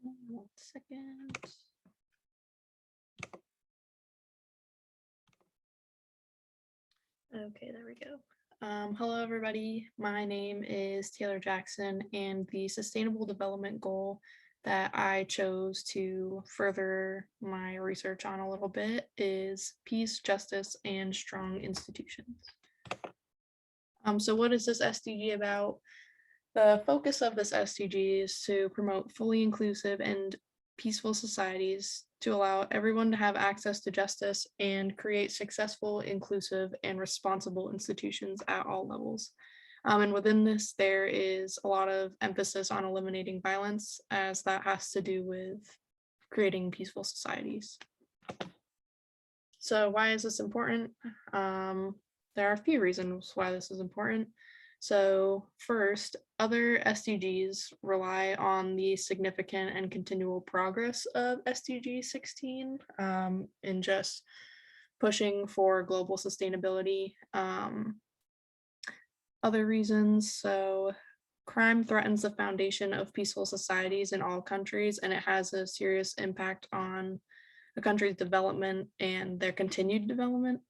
1 second. Okay, there we go. Hello, everybody. My name is Taylor Jackson, and the Sustainable Development Goal that I chose to further my research on a little bit is peace, justice, and strong institutions. So what is this SDG about? The focus of this SDG is to promote fully inclusive and peaceful societies to allow everyone to have access to justice and create successful, inclusive, and responsible institutions at all levels. And within this, there is a lot of emphasis on eliminating violence, as that has to do with creating peaceful societies. So why is this important? There are a few reasons why this is important. So first, other SDGs rely on the significant and continual progress of SDG 16 in just pushing for global sustainability. Other reasons, so crime threatens the foundation of peaceful societies in all countries, and it has a serious impact on a country's development and their continued development.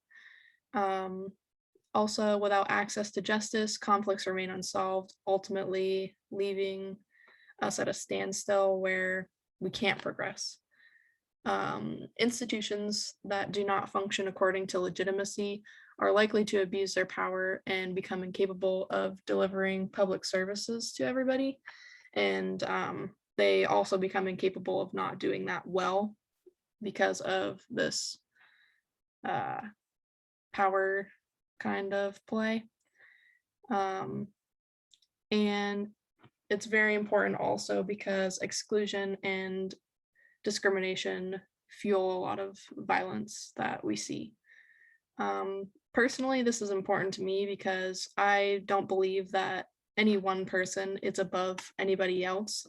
Also, without access to justice, conflicts remain unsolved, ultimately leaving us at a standstill where we can't progress. Institutions that do not function according to legitimacy are likely to abuse their power and become incapable of delivering public services to everybody. And they also become incapable of not doing that well because of this power kind of play. And it's very important also because exclusion and discrimination fuel a lot of violence that we see. Personally, this is important to me because I don't believe that any one person is above anybody else.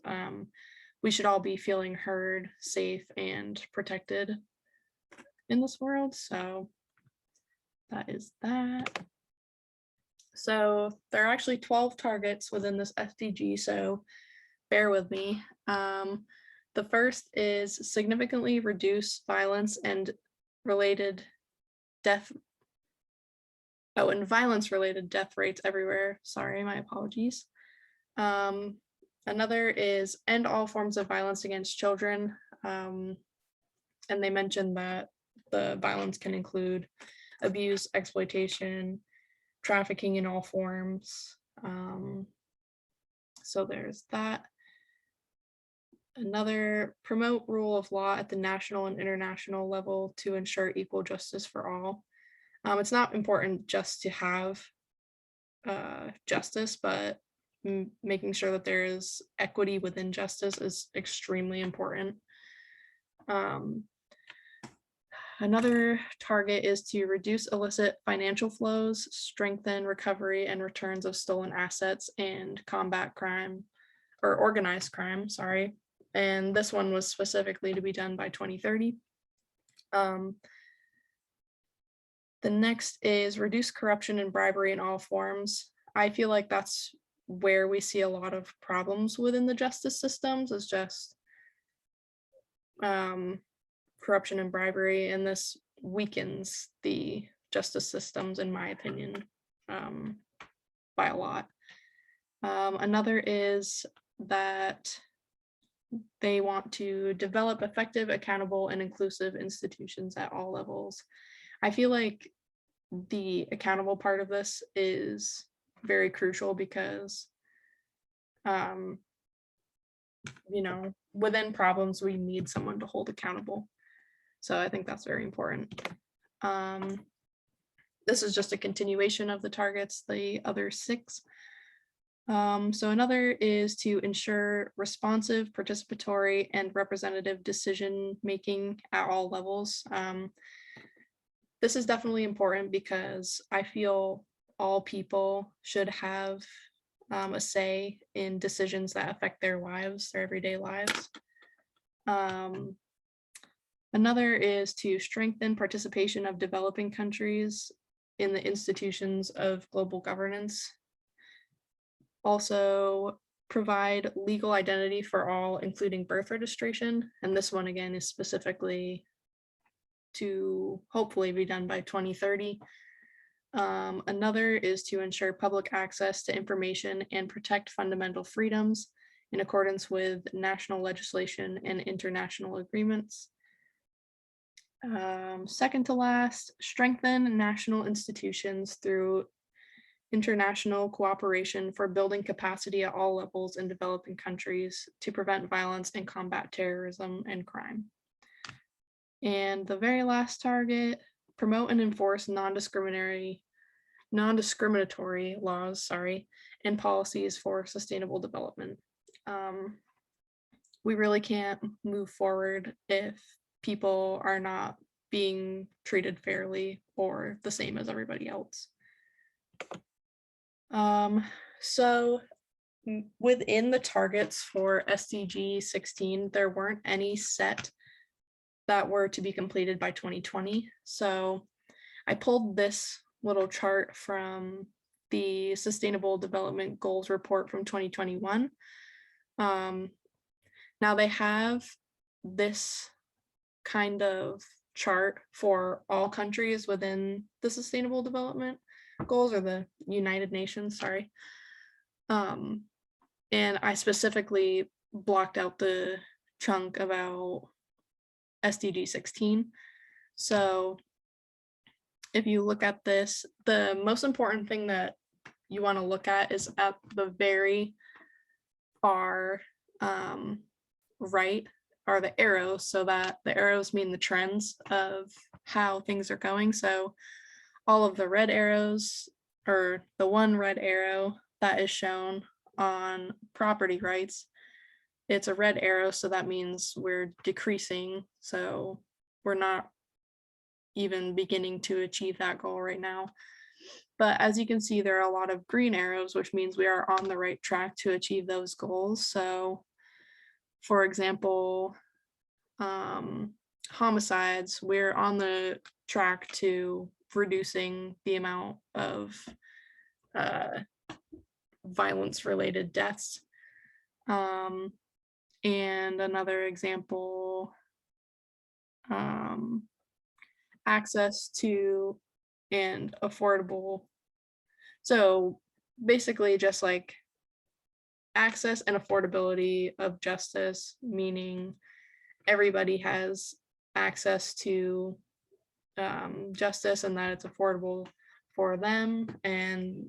We should all be feeling heard, safe, and protected in this world. So that is that. So there are actually 12 targets within this SDG, so bear with me. The first is significantly reduce violence and related death. Oh, and violence-related death rates everywhere. Sorry, my apologies. Another is end all forms of violence against children. And they mentioned that the violence can include abuse, exploitation, trafficking in all forms. So there's that. Another, promote rule of law at the national and international level to ensure equal justice for all. It's not important just to have justice, but making sure that there is equity within justice is extremely important. Another target is to reduce illicit financial flows, strengthen recovery and returns of stolen assets, and combat crime, or organized crime, sorry. And this one was specifically to be done by 2030. The next is reduce corruption and bribery in all forms. I feel like that's where we see a lot of problems within the justice systems, is just corruption and bribery, and this weakens the justice systems, in my opinion, by a lot. Another is that they want to develop effective, accountable, and inclusive institutions at all levels. I feel like the accountable part of this is very crucial because, within problems, we need someone to hold accountable. So I think that's very important. This is just a continuation of the targets, the other 6. So another is to ensure responsive, participatory, and representative decision-making at all levels. This is definitely important because I feel all people should have a say in decisions that affect their lives, their everyday lives. Another is to strengthen participation of developing countries in the institutions of global governance. Also, provide legal identity for all, including birth registration. And this one again is specifically to hopefully be done by 2030. Another is to ensure public access to information and protect fundamental freedoms in accordance with national legislation and international agreements. Second to last, strengthen national institutions through international cooperation for building capacity at all levels in developing countries to prevent violence and combat terrorism and crime. And the very last target, promote and enforce non-discriminatory laws, and policies for sustainable development. We really can't move forward if people are not being treated fairly or the same as everybody else. So within the targets for SDG 16, there weren't any set that were to be completed by 2020. So I pulled this little chart from the Sustainable Development Goals report from 2021. Now they have this kind of chart for all countries within the Sustainable Development Goals, or the United Nations, sorry. And I specifically blocked out the chunk about SDG 16. So if you look at this, the most important thing that you want to look at is at the very far right are the arrows, so that the arrows mean the trends of how things are going. So all of the red arrows, or the one red arrow that is shown on property rights, it's a red arrow, so that means we're decreasing. So we're not even beginning to achieve that goal right now. But as you can see, there are a lot of green arrows, which means we are on the right track to achieve those goals. So for example, homicides, we're on the track to reducing the amount of violence-related deaths. And another example, access to and affordable. So basically just like access and affordability of justice, meaning everybody has access to justice and that it's affordable for them, and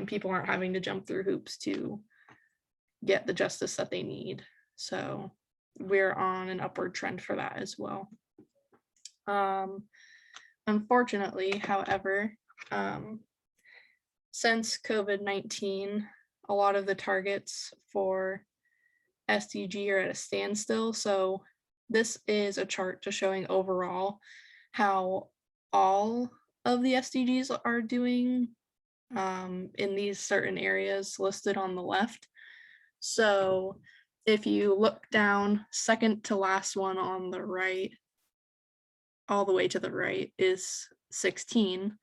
people aren't having to jump through hoops to get the justice that they need. So we're on an upward trend for that as well. Unfortunately, however, since COVID-19, a lot of the targets for SDG are at a standstill. So this is a chart just showing overall how all of the SDGs are doing in these certain areas listed on the left. So if you look down, second to last one on the right, all the way to the right, is 16.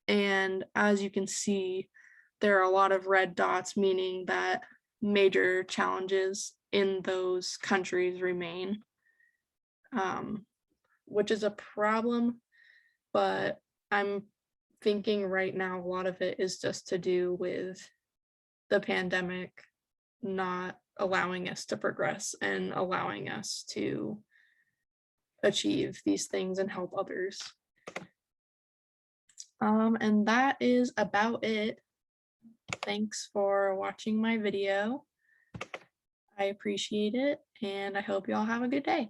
And as you can see, there are a lot of red dots, meaning that major challenges in those countries remain, which is a problem, but I'm thinking right now a lot of it is just to do with the pandemic not allowing us to progress and allowing us to achieve these things and help others. And that is about it. Thanks for watching my video. I appreciate it, and I hope you all have a good day.